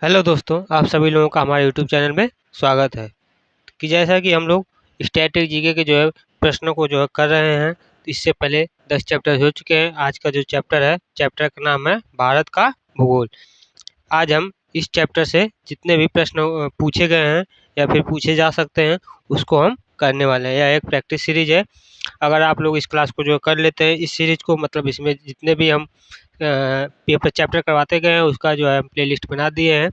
Hello दोस्तों, आप सभी लोगों का हमारे यूट्यूब चैनल में स्वागत है। कि जैसा कि हम लोग स्टैटिक जीके के जो है प्रश्नों को जो है कर रहे हैं, तो इससे पहले 10 चैप्टर हो चुके हैं। आज का जो चैप्टर है, चैप्टर का नाम है भारत का भूगोल। आज हम इस चैप्टर से जितने भी प्रश्न पूछे गए हैं या फिर पूछे जा सकते हैं, उसको हम करने वाले हैं। यह एक प्रैक्टिस सीरीज है। अगर आप लोग इस क्लास को जो कर लेते हैं, इस सीरीज को, मतलब इसमें जितने भी हम पेपर चैप्टर करवाते गए हैं, उसका जो है प्लेलिस्ट बना दिए हैं।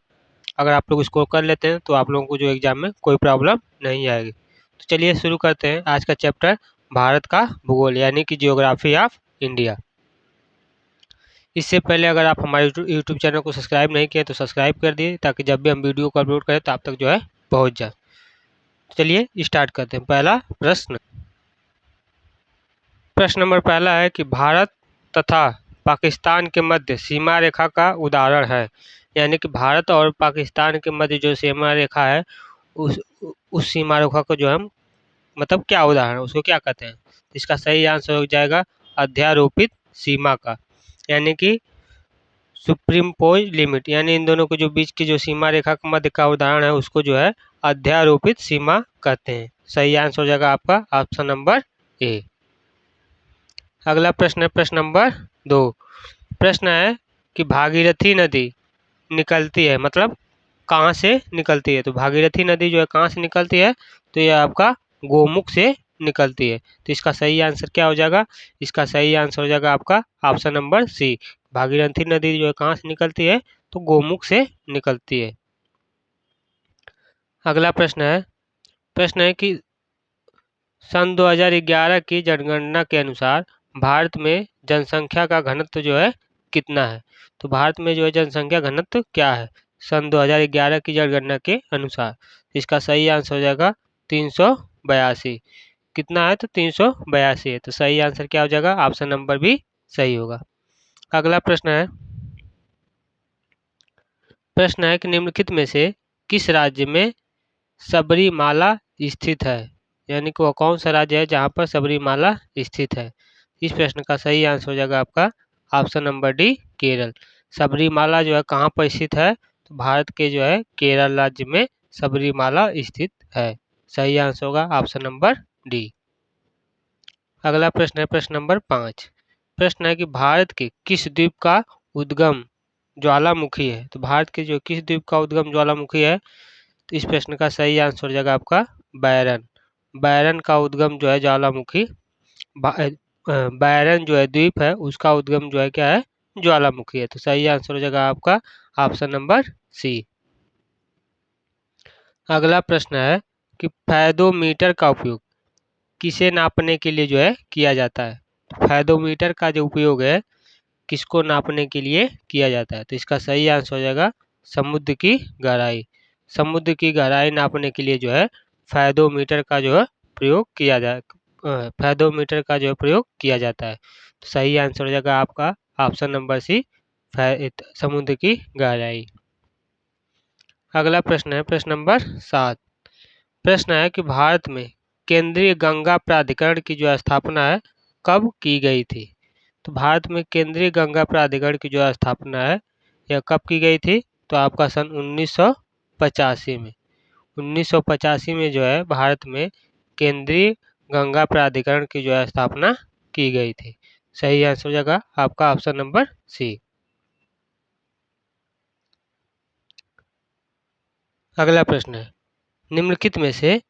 अगर आप लोग इसको कर लेते हैं तो आप लोगों को जो एग्जाम में कोई प्रॉब्लम नहीं आएगी। तो चलिए शुरू करते हैं आज का चैप्टर, भारत का भूगोल यानी कि जियोग्राफी ऑफ इंडिया। इससे पहले अगर आप हमारे यूट्यूब चैनल को सब्सक्राइब नहीं किए तो सब्सक्राइब कर दिए, ताकि जब भी हम वीडियो को अपलोड करें तो आप तक जो है पहुंच जाए। चलिए स्टार्ट करते हैं। पहला प्रश्न, प्रश्न नंबर पहला है कि भारत तथा पाकिस्तान के मध्य सीमा रेखा का उदाहरण है। यानी कि भारत और पाकिस्तान के मध्य जो सीमा रेखा है, उस उस सीमा रेखा को जो हम, मतलब क्या उदाहरण है, उसको क्या कहते हैं। इसका सही आंसर हो जाएगा अध्यारोपित सीमा का, यानी कि सुप्रीम पोज लिमिट। यानी इन दोनों के जो बीच की जो सीमा रेखा का मध्य का उदाहरण है, उसको जो है अध्यारोपित सीमा कहते हैं। सही आंसर हो जाएगा आपका ऑप्शन नंबर ए। अगला प्रश्न है प्रश्न नंबर 2। प्रश्न है कि भागीरथी नदी निकलती है, मतलब कहाँ से निकलती है। तो भागीरथी नदी जो है कहाँ से निकलती है, तो ये आपका गोमुख से निकलती है। तो इसका सही आंसर क्या हो जाएगा, इसका सही आंसर हो जाएगा आपका ऑप्शन नंबर सी। भागीरथी नदी जो है कहाँ से निकलती है, तो गोमुख से निकलती है। अगला प्रश्न है कि सन 2011 की जनगणना के अनुसार भारत में जनसंख्या का घनत्व जो है कितना है। तो भारत में जो है जनसंख्या घनत्व क्या है सन 2011 की जनगणना के अनुसार। इसका सही आंसर हो जाएगा 382। कितना है, तो 382 है। तो सही आंसर क्या हो जाएगा, ऑप्शन नंबर बी सही होगा। अगला प्रश्न है कि निम्नलिखित में से किस राज्य में सबरीमाला स्थित है। यानी कि वो कौन सा राज्य है जहाँ पर सबरीमाला स्थित है। इस प्रश्न का सही आंसर हो जाएगा आपका option number D Kerala. Sabarimala जो है कहाँ पर स्थित है, तो भारत के जो है केरल राज्य में सबरीमाला स्थित है। सही आंसर होगा ऑप्शन नंबर डी। अगला प्रश्न है प्रश्न नंबर 5। प्रश्न है कि भारत के किस द्वीप का उद्गम ज्वालामुखी है। तो भारत के जो किस द्वीप का उद्गम ज्वालामुखी है, तो इस प्रश्न का सही आंसर हो जाएगा आपका बैरन। बैरन का उद्गम जो है ज्वालामुखी, बैरन जो है द्वीप है, उसका उद्गम जो है क्या है, ज्वालामुखी है। तो सही आंसर हो जाएगा आपका ऑप्शन नंबर सी। अगला प्रश्न है कि फैदोमीटर का उपयोग किसे नापने के लिए जो है किया जाता है। तो फैदोमीटर का जो उपयोग है किसको नापने के लिए किया जाता है। तो इसका सही आंसर हो जाएगा समुद्र की गहराई। समुद्र की गहराई नापने के लिए जो है फैदोमीटर का जो है प्रयोग किया फैदोमीटर का जो है प्रयोग किया जाता है। तो सही आंसर हो जाएगा आपका ऑप्शन नंबर सी, समुद्र की गहराई। अगला प्रश्न है प्रश्न नंबर 7। प्रश्न है कि भारत में केंद्रीय गंगा प्राधिकरण की जो स्थापना है कब की गई थी। तो भारत में केंद्रीय गंगा प्राधिकरण की जो स्थापना है, यह कब की गई थी, तो आपका सन 1985 में। 1985 में जो है भारत में केंद्रीय गंगा प्राधिकरण की जो है स्थापना की गई थी। सही आंसर हो जाएगा आपका ऑप्शन नंबर सी। अगला प्रश्न है निम्नलिखित में से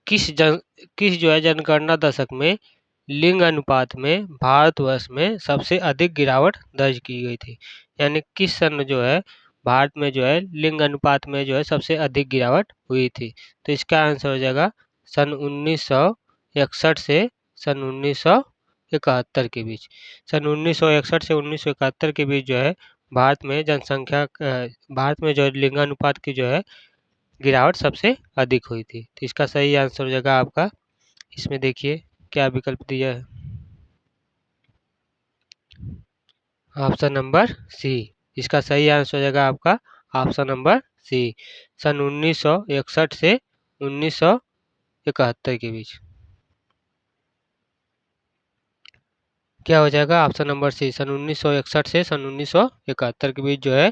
किस जो है जनगणना दशक में लिंग अनुपात में भारतवर्ष में सबसे अधिक गिरावट दर्ज की गई थी। यानी किस सन में जो है भारत में जो है लिंग अनुपात में जो है सबसे अधिक गिरावट हुई थी। तो इसका आंसर हो जाएगा सन 1961 से सन 1971 के बीच। सन 1961 से 1971 के बीच जो है भारत में जो है लिंगानुपात की जो है गिरावट सबसे अधिक हुई थी। तो इसका सही आंसर हो जाएगा आपका, इसमें देखिए क्या विकल्प दिया है, ऑप्शन नंबर सी। इसका सही आंसर हो जाएगा आपका ऑप्शन नंबर सी, सन 1961 से 1971 के बीच। क्या हो जाएगा ऑप्शन नंबर सी, सन 1961 से सन 1971 के बीच जो है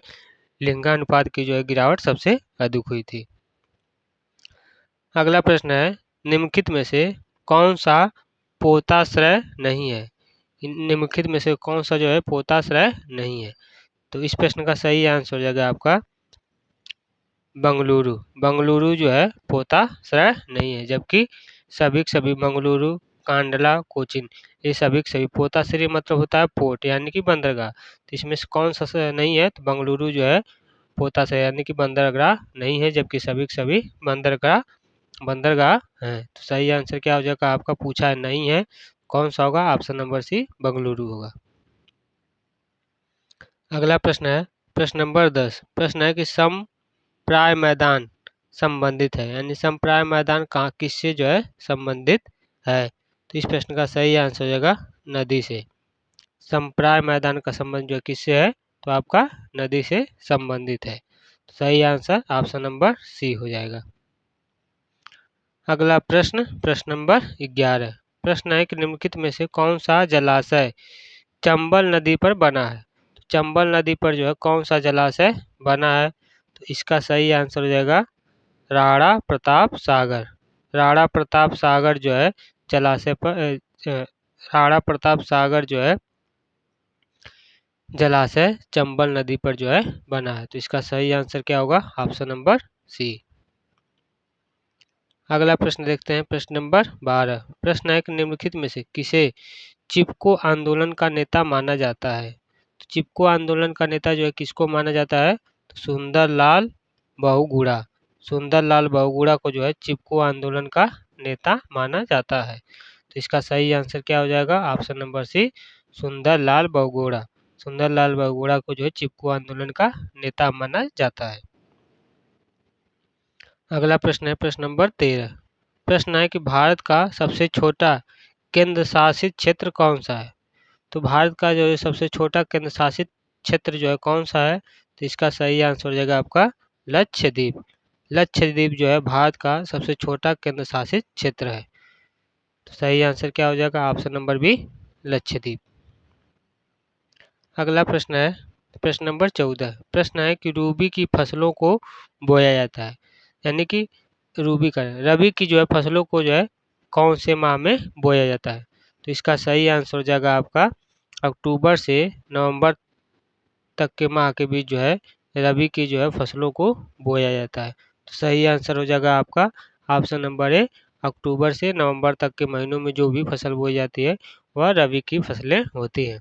लिंगानुपात की जो है गिरावट सबसे अधिक हुई थी। अगला प्रश्न है, निम्नलिखित में से कौन सा पोताश्रय नहीं है? निम्नलिखित में से कौन सा जो है पोताश्रय नहीं है? तो इस प्रश्न का सही आंसर हो जाएगा आपका बंगलुरु। बंगलुरु जो है पोताश्रय नहीं है, जबकि सभी बंगलुरु, कांडला, कोचिन ये सभी पोताश्रय मतलब होता है पोर्ट यानी कि बंदरगाह। तो इसमें से कौन सा नहीं है? तो बंगलुरु जो है पोताश्रय यानी कि बंदरगाह नहीं है, जबकि सभी बंदरगाह बंदरगाह हैं। तो सही आंसर क्या हो जाएगा? आपका पूछा है नहीं है, कौन सा होगा? ऑप्शन नंबर सी बंगलुरु होगा। अगला प्रश्न है प्रश्न नंबर 10। प्रश्न है कि समप्राय मैदान संबंधित है, यानी समप्राय मैदान कहाँ किससे जो है संबंधित है? तो इस प्रश्न का सही आंसर हो जाएगा नदी से। समप्राय मैदान का संबंध जो किससे है? तो आपका नदी से संबंधित है। तो सही आंसर ऑप्शन नंबर सी हो जाएगा। अगला प्रश्न प्रश्न नंबर 11। प्रश्न है कि निम्नलिखित में से कौन सा जलाशय चंबल नदी पर बना है? तो चंबल नदी पर जो है कौन सा जलाशय बना है? तो इसका सही आंसर हो जाएगा राणा प्रताप सागर। राणा प्रताप सागर जो है जलाशय पर राणा प्रताप सागर जो है जलाशय चंबल नदी पर जो है बना है। तो इसका सही आंसर क्या होगा? Option number C. अगला प्रश्न देखते हैं प्रश्न नंबर 12। प्रश्न है कि निम्नलिखित में से किसे चिपको आंदोलन का नेता माना जाता है? तो चिपको आंदोलन का नेता जो है किसको माना जाता है? तो सुंदरलाल बहुगुणा। सुंदरलाल बहुगुणा को जो है चिपको आंदोलन का नेता माना जाता है। तो इसका सही आंसर क्या हो जाएगा? Option number C Sunderlal Bahuguna. Sunderlal Bahuguna को जो है चिपको आंदोलन का नेता माना जाता है। अगला प्रश्न है प्रश्न नंबर 13। प्रश्न है कि भारत का सबसे छोटा केंद्र शासित क्षेत्र कौन सा है? तो भारत का जो है सबसे छोटा केंद्र शासित क्षेत्र जो है कौन सा है? तो इसका सही आंसर हो जाएगा आपका लक्षद्वीप। लक्षद्वीप जो है भारत का सबसे छोटा केंद्र शासित क्षेत्र है। तो सही आंसर क्या हो जाएगा? Option number B Lakshadweep. अगला प्रश्न है प्रश्न नंबर 14। प्रश्न है कि रूबी की फसलों को बोया जाता है, यानी कि रबी की जो है फसलों को जो है कौन से माह में बोया जाता है? तो इसका सही आंसर हो जाएगा आपका अक्टूबर से नवंबर तक के माह के बीच जो है रबी की जो है फसलों को बोया जाता है। तो सही आंसर हो जाएगा आपका ऑप्शन नंबर ए अक्टूबर से नवंबर तक के महीनों में जो भी फसल बोई जाती है वह रबी की फसलें होती हैं,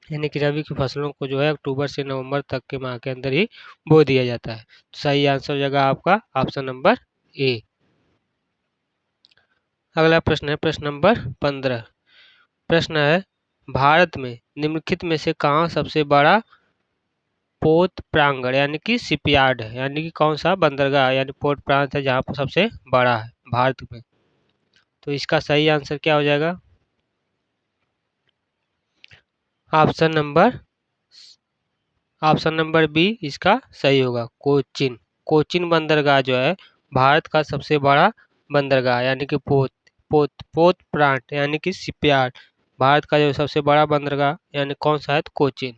यानी कि रबी की फसलों को जो है अक्टूबर से नवंबर तक के माह के अंदर ही बो दिया जाता है। तो सही आंसर हो जाएगा आपका ऑप्शन नंबर ए। अगला प्रश्न है प्रश्न नंबर 15। प्रश्न है भारत में निम्नलिखित में से कहाँ सबसे बड़ा पोत प्रांगण यानी कि शिपयार्ड है, यानी कि कौन सा बंदरगाह यानी पोर्ट प्रांत है जहाँ पर सबसे बड़ा है भारत में? तो इसका सही आंसर क्या हो जाएगा? ऑप्शन नंबर बी इसका सही होगा कोचिन। कोचिन बंदरगाह जो है भारत का सबसे बड़ा बंदरगाह यानी कि पोत प्रांत यानी कि शिपयार्ड भारत का जो सबसे बड़ा बंदरगाह यानी कौन सा है? तो कोचिन।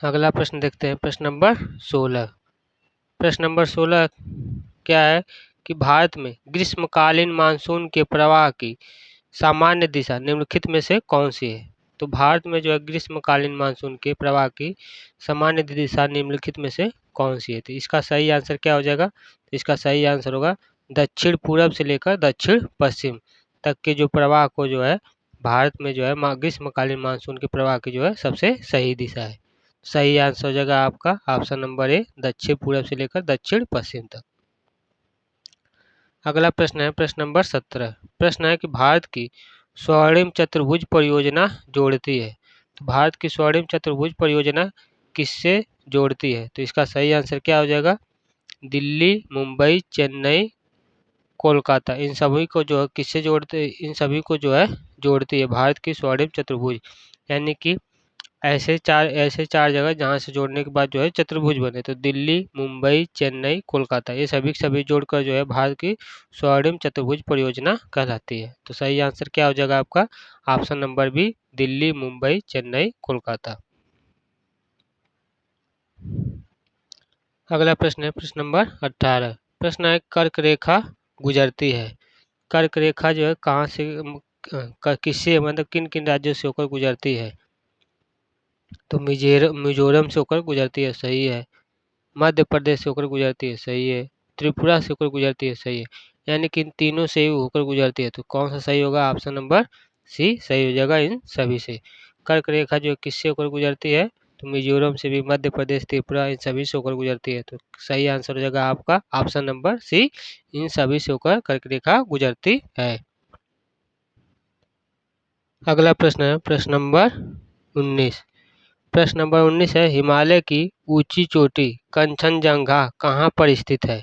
अगला प्रश्न देखते हैं प्रश्न नंबर 16। प्रश्न नंबर 16 क्या है कि भारत में ग्रीष्मकालीन मानसून के प्रवाह की सामान्य दिशा निम्नलिखित में से कौन सी है? तो भारत में जो है ग्रीष्मकालीन मानसून के प्रवाह की सामान्य दिशा निम्नलिखित में से कौन सी है? तो इसका सही आंसर क्या हो जाएगा? तो इसका सही आंसर होगा दक्षिण पूर्व से लेकर दक्षिण पश्चिम तक के जो प्रवाह को जो है भारत में जो है ग्रीष्मकालीन मानसून के प्रवाह की जो है सबसे सही दिशा है। सही आंसर हो जाएगा आपका ऑप्शन नंबर ए दक्षिण पूर्व से लेकर दक्षिण पश्चिम तक। अगला प्रश्न है प्रश्न नंबर 17। प्रश्न है कि भारत की स्वर्णिम चतुर्भुज परियोजना जोड़ती है। तो भारत की स्वर्णिम चतुर्भुज परियोजना किससे जोड़ती है? तो इसका सही आंसर क्या हो जाएगा? दिल्ली, मुंबई, चेन्नई, कोलकाता इन सभी को जो है किससे जोड़ते इन सभी को जो है जोड़ती है भारत की स्वर्णिम चतुर्भुज, यानी कि ऐसे चार जगह जहाँ से जोड़ने के बाद जो है चतुर्भुज बने। तो दिल्ली, मुंबई, चेन्नई, कोलकाता ये सभी जोड़कर जो है भारत की स्वर्णिम चतुर्भुज परियोजना कहलाती है। तो सही आंसर क्या हो जाएगा आपका? Option number B Delhi, Mumbai, Chennai, Kolkata. अगला प्रश्न है प्रश्न नंबर 18। प्रश्न है कर्क रेखा गुजरती है। कर्क रेखा जो है कहाँ से किससे मतलब किन किन राज्यों से होकर गुजरती है? तो मिजोरम से होकर गुजरती है, सही है। मध्य प्रदेश से होकर गुजरती है, सही है। त्रिपुरा से होकर गुजरती है, सही है। यानी कि इन तीनों से होकर गुजरती है, तो कौन सा सही होगा? ऑप्शन नंबर सी सही हो जाएगा इन सभी से। कर्क रेखा जो किससे होकर गुजरती है? तो मिजोरम से भी, मध्य प्रदेश, त्रिपुरा, इन सभी से होकर गुजरती है, तो सही आंसर हो जाएगा आपका ऑप्शन नंबर सी, इन सभी से होकर कर्क रेखा गुजरती है। अगला प्रश्न है प्रश्न नंबर 19। प्रश्न नंबर 19 है हिमालय की ऊंची चोटी कंचनजंगा कहाँ पर स्थित है?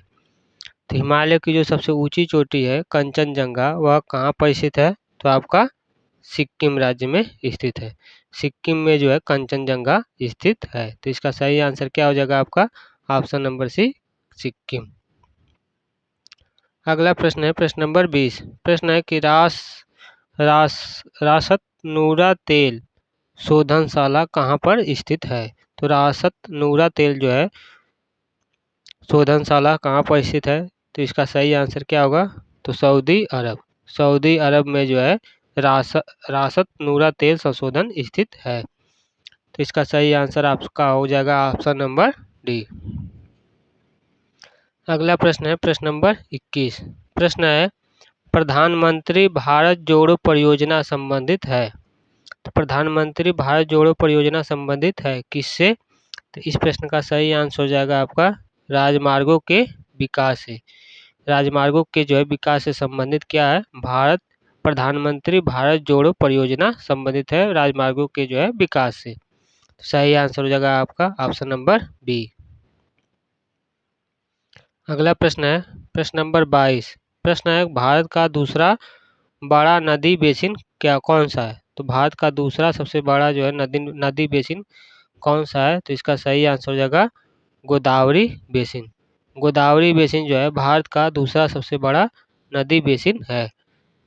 तो हिमालय की जो सबसे ऊंची चोटी है कंचनजंगा वह कहाँ पर स्थित है? तो आपका सिक्किम राज्य में स्थित है। सिक्किम में जो है कंचनजंगा स्थित है, तो इसका सही आंसर क्या हो जाएगा आपका? Option number C, Sikkim. अगला प्रश्न है प्रश्न नंबर 20। प्रश्न है कि रासत नूरा तेल शोधनशाला कहाँ पर स्थित है? तो रासत नूरा तेल जो है शोधनशाला कहाँ पर स्थित है? तो इसका सही आंसर क्या होगा? तो सऊदी अरब। सऊदी अरब में जो है रासत नूरा तेल संशोधन स्थित है, तो इसका सही आंसर आपका हो जाएगा ऑप्शन नंबर डी। अगला प्रश्न है प्रश्न नंबर 21। प्रश्न है प्रधानमंत्री भारत जोड़ो परियोजना संबंधित है। तो प्रधानमंत्री भारत जोड़ो परियोजना संबंधित है किससे? तो इस प्रश्न का सही आंसर हो जाएगा आपका राजमार्गों के विकास से। राजमार्गों के जो है विकास से संबंधित क्या है? प्रधानमंत्री भारत जोड़ो परियोजना संबंधित है राजमार्गों के जो है विकास से, तो सही आंसर हो जाएगा आपका ऑप्शन नंबर बी। अगला प्रश्न है प्रश्न नंबर 22। प्रश्न है भारत का दूसरा बड़ा नदी बेसिन क्या कौन सा है? तो भारत का दूसरा सबसे बड़ा जो है नदी बेसिन कौन सा है? तो इसका सही आंसर हो जाएगा गोदावरी बेसिन। गोदावरी बेसिन जो है भारत का दूसरा सबसे बड़ा नदी बेसिन है,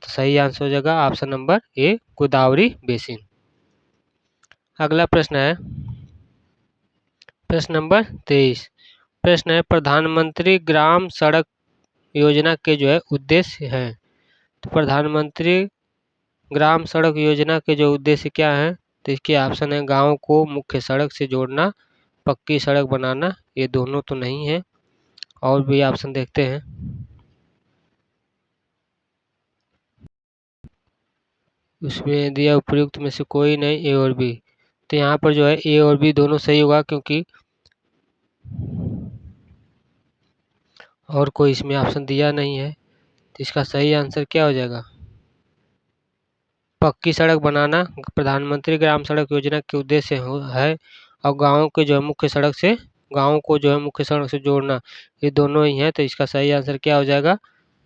तो सही आंसर हो जाएगा option number A, Godavari basin. अगला प्रश्न है प्रश्न नंबर 23। प्रश्न है प्रधानमंत्री ग्राम सड़क योजना के जो है उद्देश्य हैं। तो प्रधानमंत्री ग्राम सड़क योजना के जो उद्देश्य क्या हैं? तो इसके ऑप्शन है गाँव को मुख्य सड़क से जोड़ना, पक्की सड़क बनाना, ये दोनों तो नहीं है, और भी ऑप्शन देखते हैं। उसमें दिया उपयुक्त में से कोई नहीं, ए और बी। तो यहाँ पर जो है ए और बी दोनों सही होगा, क्योंकि और कोई इसमें ऑप्शन दिया नहीं है, तो इसका सही आंसर क्या हो जाएगा? पक्की सड़क बनाना प्रधानमंत्री ग्राम सड़क योजना के उद्देश्य है, और गाँव के जो है मुख्य सड़क से गाँव को जो है मुख्य सड़क से जोड़ना, ये दोनों ही है, तो इसका सही आंसर क्या हो जाएगा?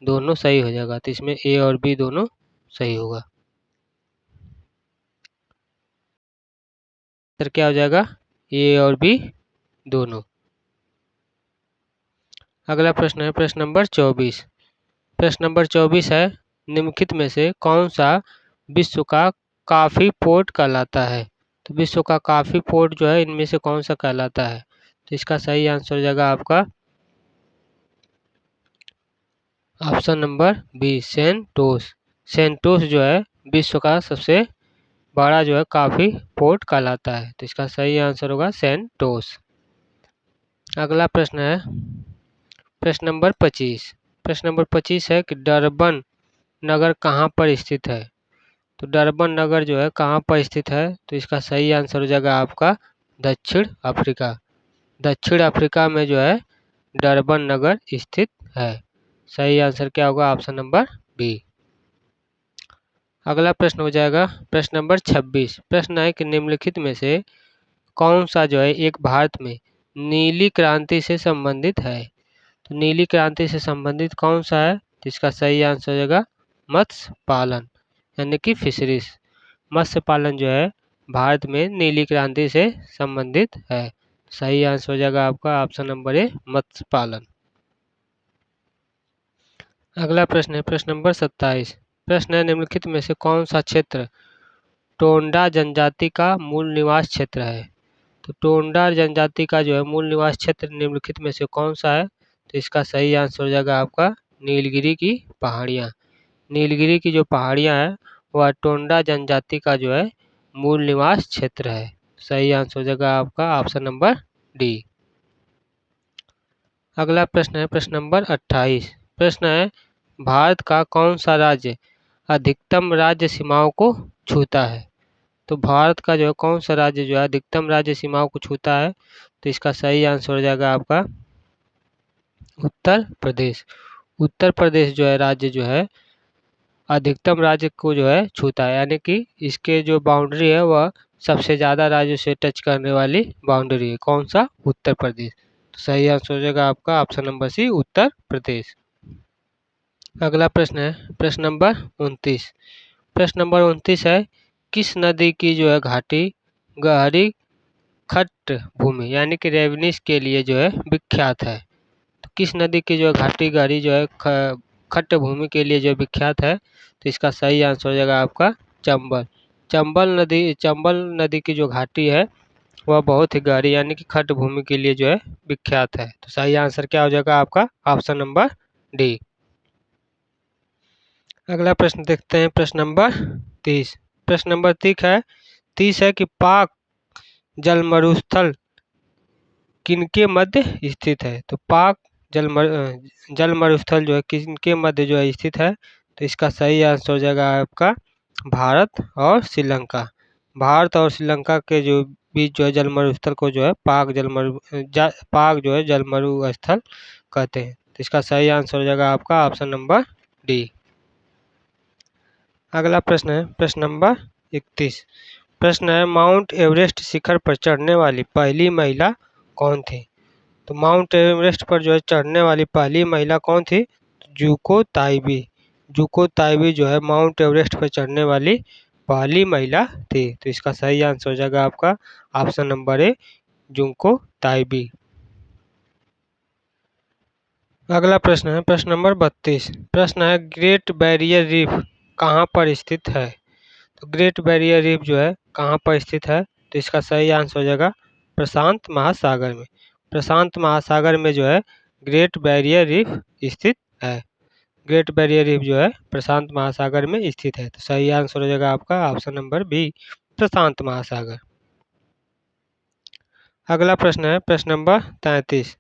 दोनों सही हो जाएगा, तो इसमें ए और बी दोनों सही होगा। आंसर क्या हो जाएगा? ए और बी दोनों। अगला प्रश्न है प्रश्न नंबर 24। प्रश्न नंबर 24 है निम्नलिखित में से कौन सा विश्व का कॉफी पोर्ट कहलाता है? तो विश्व का कॉफी पोर्ट जो है इनमें से कौन सा कहलाता है? तो इसका सही आंसर हो जाएगा आपका option number B, Santos. Santos जो है विश्व का सबसे बड़ा जो है कॉफी पोर्ट कहलाता है, तो इसका सही आंसर होगा सेंटोस। अगला प्रश्न है प्रश्न नंबर 25। प्रश्न नंबर 25 है कि डरबन नगर कहाँ पर स्थित है? तो डरबन नगर जो है कहाँ पर स्थित है? तो इसका सही आंसर हो जाएगा आपका दक्षिण अफ्रीका। दक्षिण अफ्रीका में जो है डरबन नगर स्थित है, सही आंसर क्या होगा? Option number B. अगला प्रश्न हो जाएगा प्रश्न नंबर 26। प्रश्न है कि निम्नलिखित में से कौन सा जो है एक भारत में नीली क्रांति से संबंधित है? तो नीली क्रांति से संबंधित कौन सा है? तो इसका सही आंसर हो जाएगा मत्स्य पालन, यानी कि फिशरीज। मत्स्य पालन जो है भारत में नीली क्रांति से संबंधित है, सही आंसर हो जाएगा आपका ऑप्शन नंबर ए, मत्स्य पालन। अगला प्रश्न है प्रश्न नंबर 27। प्रश्न है निम्नलिखित में से कौन सा क्षेत्र टोंडा जनजाति का मूल निवास क्षेत्र है? तो टोंडा जनजाति का जो है मूल निवास क्षेत्र निम्नलिखित में से कौन सा है? तो इसका सही आंसर हो जाएगा आपका नीलगिरी की पहाड़ियाँ। नीलगिरी की जो पहाड़ियाँ हैं वह टोंडा जनजाति का जो है मूल निवास क्षेत्र है। सही आंसर हो जाएगा आपका ऑप्शन नंबर डी। अगला प्रश्न है प्रश्न नंबर 28। प्रश्न है भारत का कौन सा राज्य अधिकतम राज्य सीमाओं को छूता है? तो भारत का जो है कौन सा राज्य जो है अधिकतम राज्य सीमाओं को छूता है? तो इसका सही आंसर हो जाएगा आपका उत्तर प्रदेश। उत्तर प्रदेश जो है राज्य जो है अधिकतम राज्य को जो है छूता है, यानी कि इसके जो बाउंड्री है वह सबसे ज़्यादा राज्यों से टच करने वाली बाउंड्री है। कौन सा? उत्तर प्रदेश। तो सही आंसर हो जाएगा आपका ऑप्शन नंबर सी उत्तर प्रदेश। अगला प्रश्न है प्रश्न नंबर 29। प्रश्न नंबर 29 है किस नदी की जो है घाटी गहरी खट्ट भूमि यानी कि रेवनीस के लिए जो है विख्यात है? तो किस नदी की जो घाटी गहरी जो है खट्ट भूमि के लिए जो विख्यात है? तो इसका सही आंसर हो जाएगा आपका चंबल। चंबल नदी की जो घाटी है वह बहुत ही गहरी यानी कि खट्ट भूमि के लिए जो है विख्यात है। तो सही आंसर क्या हो जाएगा आपका ऑप्शन नंबर डी। अगला प्रश्न देखते हैं प्रश्न नंबर 30। प्रश्न नंबर 30 है कि पाक जलमरुस्थल किनके मध्य स्थित है? तो पाक जलमरुस्थल जो है किनके मध्य जो है स्थित है? तो इसका सही आंसर हो जाएगा आपका भारत और श्रीलंका। भारत और श्रीलंका के जो बीच जो है जलमरुस्थल को जो है पाक जो है जलमरु स्थल कहते हैं। तो इसका सही आंसर हो जाएगा आपका ऑप्शन नंबर डी। अगला प्रश्न है प्रश्न नंबर 31। प्रश्न है माउंट एवरेस्ट शिखर पर चढ़ने वाली पहली महिला कौन थी? तो माउंट एवरेस्ट पर जो है चढ़ने वाली पहली महिला कौन थी? जुको ताइबी। जुको ताइबी जो है माउंट एवरेस्ट पर चढ़ने वाली पहली महिला थी। तो इसका सही आंसर हो जाएगा आपका ऑप्शन नंबर ए जुको ताइबी। अगला प्रश्न है प्रश्न नंबर 32। प्रश्न है ग्रेट बैरियर रीफ कहाँ पर स्थित है? तो ग्रेट बैरियर रीफ जो है कहाँ पर स्थित है? तो इसका सही आंसर हो जाएगा प्रशांत महासागर में। प्रशांत महासागर में जो है ग्रेट बैरियर रीफ स्थित है। ग्रेट बैरियर रीफ जो है प्रशांत महासागर में स्थित है। तो सही आंसर हो जाएगा आपका ऑप्शन नंबर बी प्रशांत महासागर। अगला प्रश्न है प्रश्न नंबर 33।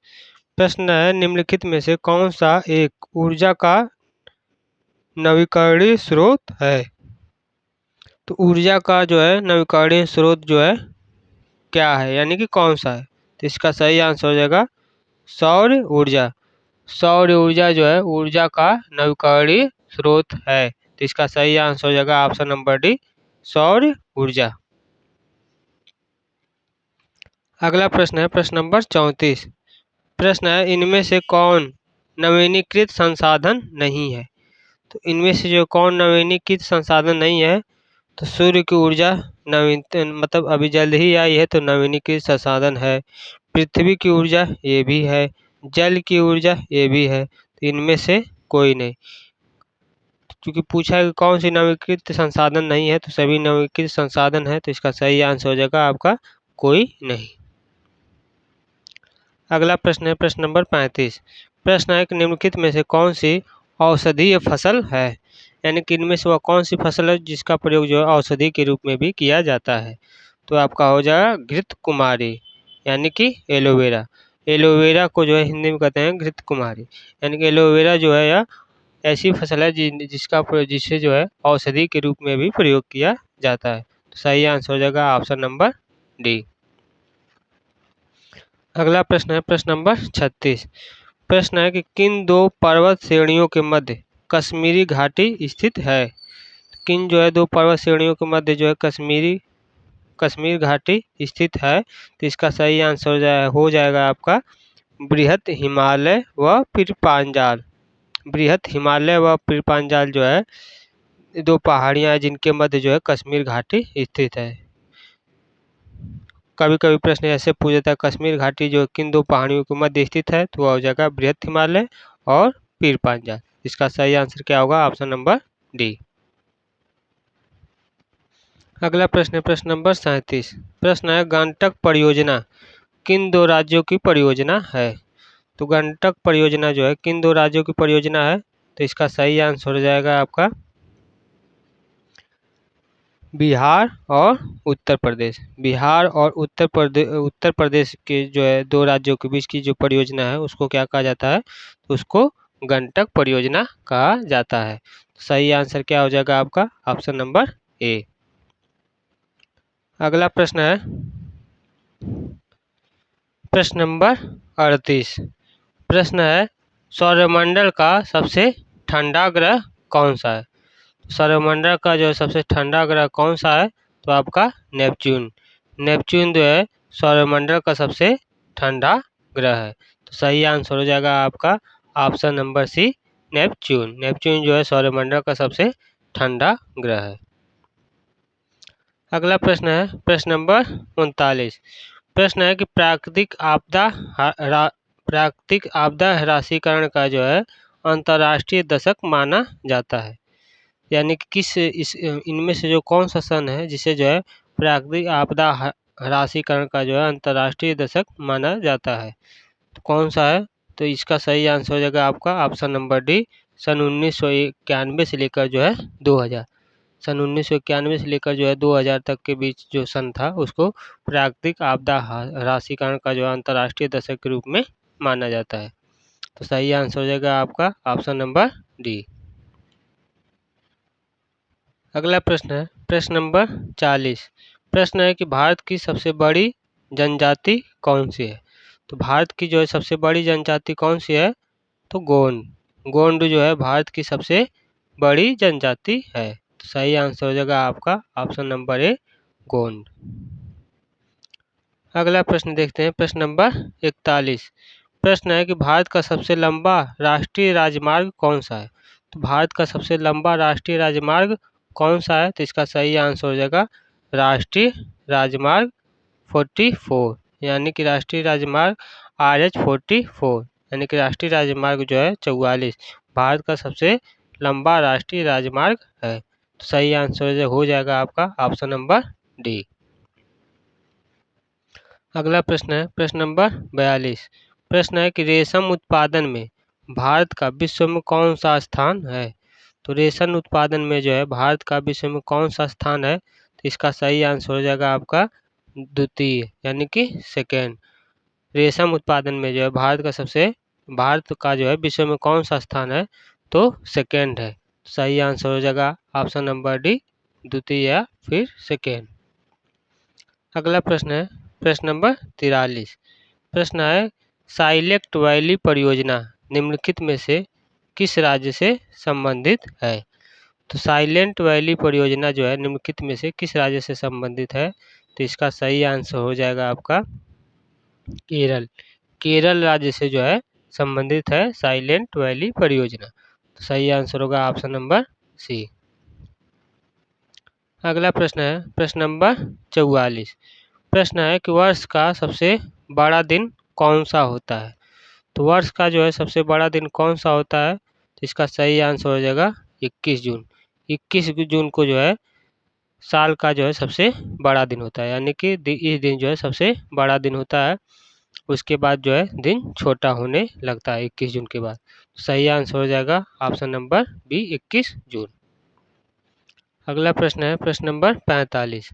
प्रश्न है निम्नलिखित में से कौन सा एक ऊर्जा का नवीकरणीय स्रोत है? तो ऊर्जा का जो है नवीकरणीय स्रोत जो है क्या है यानी कि कौन सा है? तो इसका सही आंसर हो जाएगा सौर ऊर्जा। सौर ऊर्जा जो है ऊर्जा का नवीकरणीय स्रोत है। तो इसका सही आंसर हो जाएगा ऑप्शन नंबर डी सौर ऊर्जा। अगला प्रश्न है प्रश्न नंबर 34। प्रश्न है इनमें से कौन नवीनीकृत संसाधन नहीं है? तो इनमें से जो कौन नवीनीकृत संसाधन नहीं है? तो सूर्य की ऊर्जा मतलब अभी जल्द ही आई है तो नवीनीकृत संसाधन है। पृथ्वी की ऊर्जा ये भी है। जल की ऊर्जा ये भी है। तो इनमें से कोई नहीं। क्योंकि पूछा है कि कौन सी नवीनीकृत संसाधन नहीं है तो सभी नवीनीकृत संसाधन है। तो इसका सही आंसर हो जाएगा आपका कोई नहीं। अगला प्रश्न है प्रश्न नंबर 35। प्रश्न है कि निम्नलिखित में से कौन सी औषधीय फसल है? यानी कि इनमें से वह कौन सी फसल है जिसका प्रयोग जो है औषधि के रूप में भी किया जाता है? तो आपका हो जाएगा घृत कुमारी यानी कि एलोवेरा। एलोवेरा को जो है हिंदी में कहते हैं घृत कुमारी। यानी कि एलोवेरा जो है यह ऐसी फसल है जिसे जो है औषधि के रूप में भी प्रयोग किया जाता है। तो सही आंसर हो जाएगा ऑप्शन नंबर डी। अगला प्रश्न है प्रश्न नंबर 36। प्रश्न है कि किन दो पर्वत श्रेणियों के मध्य कश्मीरी घाटी स्थित है? किन जो है दो पर्वत श्रेणियों के मध्य जो है कश्मीर घाटी स्थित है? तो इसका सही आंसर हो जाएगा आपका बृहत हिमालय व पीरपांजाल। बृहत हिमालय व पीरपांजाल जो है दो पहाड़ियां हैं जिनके मध्य जो है कश्मीर घाटी स्थित है। कभी कभी प्रश्न ऐसे पूछ जाता है कश्मीर घाटी जो किन दो पहाड़ियों के मध्य स्थित है? तो वह हो जाएगा बृहत हिमालय और पीरपांजाल। इसका सही आंसर क्या होगा ऑप्शन नंबर डी। अगला प्रश्न है प्रश्न नंबर 37। प्रश्न है गंडक परियोजना किन दो राज्यों की परियोजना है। तो गंडक परियोजना जो है किन दो राज्यों की परियोजना है, तो इसका सही आंसर हो जाएगा आपका बिहार और उत्तर प्रदेश। बिहार और उत्तर प्रदेश के जो है दो राज्यों के बीच की जो परियोजना है उसको क्या कहा जाता है, तो उसको गंडक परियोजना कहा जाता है। सही आंसर क्या हो जाएगा आपका ऑप्शन नंबर ए। अगला प्रश्न है प्रश्न नंबर 38। प्रश्न है सौरमंडल का सबसे ठंडा ग्रह कौन सा है। सौरमंडल का जो सबसे ठंडा ग्रह कौन सा है, तो आपका नेपच्यून। नेपच्यून जो है सौरमंडल का सबसे ठंडा ग्रह है। तो सही आंसर हो जाएगा आपका option number C Neptune. Neptune जो है सौरमंडल का सबसे ठंडा ग्रह है। अगला प्रश्न है प्रश्न नंबर 39। प्रश्न है कि प्राकृतिक आपदा ह्रासीकरण का जो है अंतर्राष्ट्रीय दशक माना जाता है। यानी कि इनमें से जो कौन सा सन है जिसे जो है प्राकृतिक आपदा ह्रासीकरण का जो है अंतर्राष्ट्रीय दशक माना जाता है, तो कौन सा है, तो इसका सही आंसर हो जाएगा आपका ऑप्शन नंबर डी सन 1991 से लेकर जो है 2000। सन 1991 से लेकर जो है 2000 तक के बीच जो सन था उसको प्राकृतिक आपदा ह्रासीकरण का जो अंतर्राष्ट्रीय दशक के रूप में माना जाता है। तो सही आंसर हो जाएगा आपका ऑप्शन नंबर डी। अगला प्रश्न है प्रश्न नंबर 40। प्रश्न है कि भारत की सबसे बड़ी जनजाति कौन सी है। तो भारत की जो है सबसे बड़ी जनजाति कौन सी है, तो गोंड। गोंड जो है भारत की सबसे बड़ी जनजाति है। तो सही आंसर हो जाएगा आपका ऑप्शन नंबर ए गोंड। अगला प्रश्न देखते हैं प्रश्न नंबर 41। प्रश्न है कि भारत का सबसे लंबा राष्ट्रीय राजमार्ग कौन सा है। तो भारत का सबसे लंबा राष्ट्रीय राजमार्ग कौन सा है, तो इसका सही आंसर हो जाएगा राष्ट्रीय राजमार्ग 44, यानी कि राष्ट्रीय राजमार्ग RH-44, यानी कि राष्ट्रीय राजमार्ग जो है 44 भारत का सबसे लंबा राष्ट्रीय राजमार्ग है। तो सही आंसर हो जाएगा आपका ऑप्शन नंबर डी। अगला प्रश्न है प्रश्न नंबर 42। प्रश्न है कि रेशम उत्पादन में भारत का विश्व में कौन सा स्थान है। तो रेशम उत्पादन में जो है भारत का विश्व में कौन सा स्थान है, तो इसका सही आंसर हो जाएगा आपका द्वितीय, यानी कि सेकेंड। रेशम उत्पादन में जो है भारत का जो है विश्व में कौन सा स्थान है, तो सेकेंड है। सही आंसर हो जाएगा ऑप्शन नंबर डी द्वितीय या फिर सेकेंड। अगला प्रश्न है प्रश्न नंबर 43। प्रश्न है साइलेंट वैली परियोजना निम्नलिखित में से किस राज्य से संबंधित है। तो साइलेंट वैली परियोजना जो है निम्नलिखित में से किस राज्य से संबंधित है, तो इसका सही आंसर हो जाएगा आपका केरल। केरल राज्य से जो है संबंधित है साइलेंट वैली परियोजना। तो सही आंसर होगा ऑप्शन नंबर सी। अगला प्रश्न है प्रश्न नंबर 44। प्रश्न है कि वर्ष का सबसे बड़ा दिन कौन सा होता है। तो वर्ष का जो है सबसे बड़ा दिन कौन सा होता है, तो इसका सही आंसर हो जाएगा 21 जून। 21 जून को जो है साल का जो है सबसे बड़ा दिन होता है, यानी कि इस दिन जो है सबसे बड़ा दिन होता है। उसके बाद जो है दिन छोटा होने लगता है 21 जून के बाद। सही आंसर हो जाएगा ऑप्शन नंबर बी 21 जून। अगला प्रश्न है प्रश्न नंबर 45।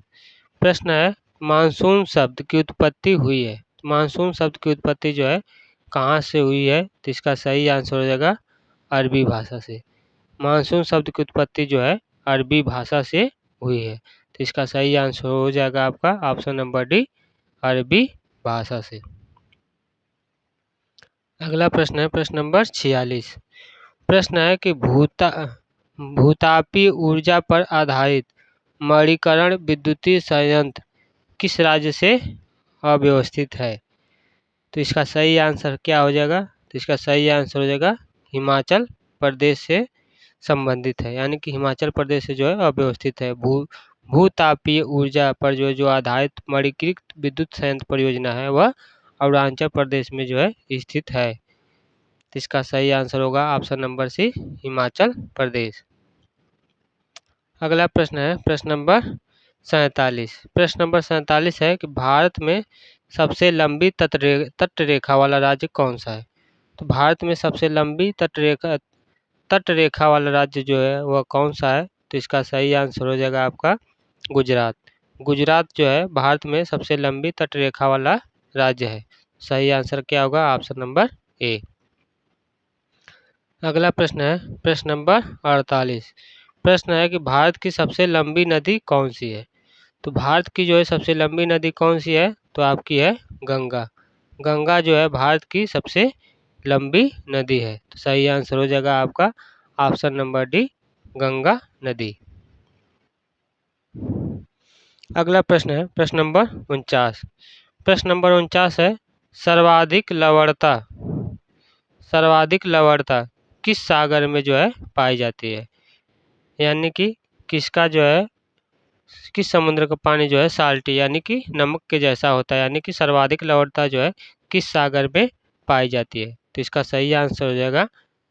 प्रश्न है मानसून शब्द की उत्पत्ति हुई है। मानसून शब्द की उत्पत्ति जो है कहाँ से हुई है, तो इसका सही आंसर हो जाएगा अरबी भाषा से। मानसून शब्द की उत्पत्ति जो है अरबी भाषा से हुई है। तो इसका सही आंसर हो जाएगा आपका ऑप्शन नंबर डी अरबी भाषा से। अगला प्रश्न है प्रश्न नंबर 46। प्रश्न है कि भूतापीय ऊर्जा पर आधारित मणिकरण विद्युतीय संयंत्र किस राज्य से अव्यवस्थित है। तो इसका सही आंसर क्या हो जाएगा, तो इसका सही आंसर हो जाएगा हिमाचल प्रदेश से संबंधित है, यानी कि हिमाचल प्रदेश से जो है अव्यवस्थित है। भूतापीय ऊर्जा पर जो आधारित मणिकृत विद्युत संयंत्र परियोजना है वह अरुणाचल प्रदेश में जो है स्थित है। तो इसका सही आंसर होगा ऑप्शन नंबर सी हिमाचल प्रदेश। अगला प्रश्न है प्रश्न नंबर 47। प्रश्न नंबर 47 है कि भारत में सबसे लंबी तट रेखा वाला राज्य कौन सा है। तो भारत में सबसे लंबी तट रेखा वाला राज्य जो है वह कौन सा है। तो इसका सही आंसर हो जाएगा आपका गुजरात। गुजरात जो है भारत में सबसे लंबी तट रेखा वाला राज्य है। सही आंसर क्या होगा, ऑप्शन नंबर ए। अगला प्रश्न है प्रश्न नंबर 48। प्रश्न है कि भारत की सबसे लंबी नदी कौन सी है। तो भारत की जो है सबसे लंबी नदी कौन सी है, तो आपकी है गंगा। गंगा जो है भारत की सबसे लंबी नदी है। तो सही आंसर हो जाएगा आपका ऑप्शन नंबर डी, गंगा नदी। अगला प्रश्न है प्रश्न नंबर 49। प्रश्न नंबर 49 है सर्वाधिक लवणता किस सागर में जो है पाई जाती है। यानी कि किसका जो है किस समुद्र का पानी जो है साल्टी यानी कि नमक के जैसा होता है, यानी कि सर्वाधिक लवणता जो है किस सागर में पाई जाती है। तो इसका सही आंसर हो जाएगा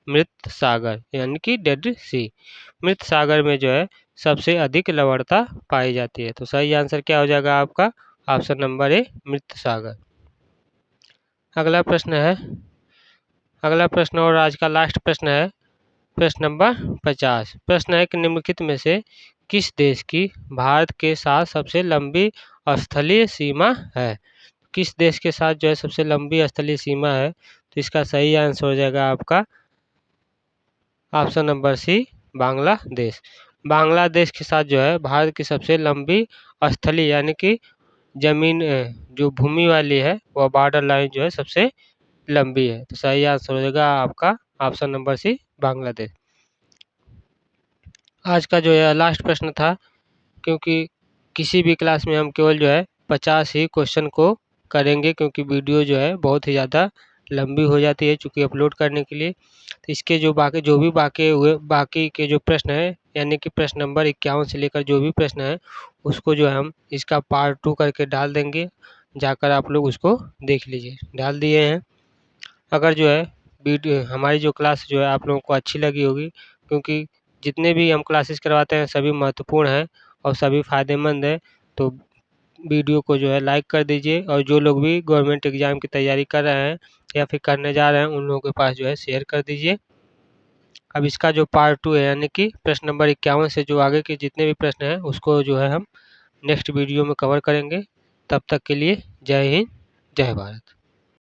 मृत सागर यानी कि डेड सी। मृत सागर में जो है सबसे अधिक लवणता पाई जाती है। तो सही आंसर क्या हो जाएगा आपका ऑप्शन नंबर ए, मृत सागर। अगला प्रश्न और आज का लास्ट प्रश्न है प्रश्न नंबर 50। प्रश्न है कि निम्नलिखित में से किस देश की भारत के साथ सबसे लंबी स्थलीय सीमा है। किस देश के साथ जो है सबसे लंबी स्थलीय सीमा है। तो इसका सही आंसर हो जाएगा आपका option number C, Bangladesh. Bangladesh के साथ जो है भारत की सबसे लंबी स्थलीय यानी कि जमीन जो भूमि वाली है वह बॉर्डर लाइन जो है सबसे लंबी है। तो सही आंसर हो जाएगा आपका ऑप्शन नंबर सी, बांग्लादेश। आज का जो है लास्ट प्रश्न था, क्योंकि किसी भी क्लास में हम केवल जो है 50 ही क्वेश्चन को करेंगे, क्योंकि वीडियो जो है बहुत ही ज़्यादा लंबी हो जाती है चूँकि अपलोड करने के लिए। तो इसके जो भी बाकी के जो प्रश्न हैं यानी कि प्रश्न नंबर 51 से लेकर जो भी प्रश्न है उसको जो है हम इसका पार्ट 2 करके डाल देंगे, जाकर आप लोग उसको देख लीजिए। डाल दिए हैं। अगर जो है वीडियो हमारी जो क्लास जो है आप लोगों को अच्छी लगी होगी, क्योंकि जितने भी हम क्लासेस करवाते हैं सभी महत्वपूर्ण हैं और सभी फ़ायदेमंद है। तो वीडियो को जो है लाइक कर दीजिए, और जो लोग भी गवर्नमेंट एग्ज़ाम की तैयारी कर रहे हैं या फिर करने जा रहे हैं उन लोगों के पास जो है शेयर कर दीजिए। अब इसका जो पार्ट 2 है यानी कि प्रश्न नंबर 51 से जो आगे के जितने भी प्रश्न हैं उसको जो है हम नेक्स्ट वीडियो में कवर करेंगे। तब तक के लिए जय हिंद, जय भारत।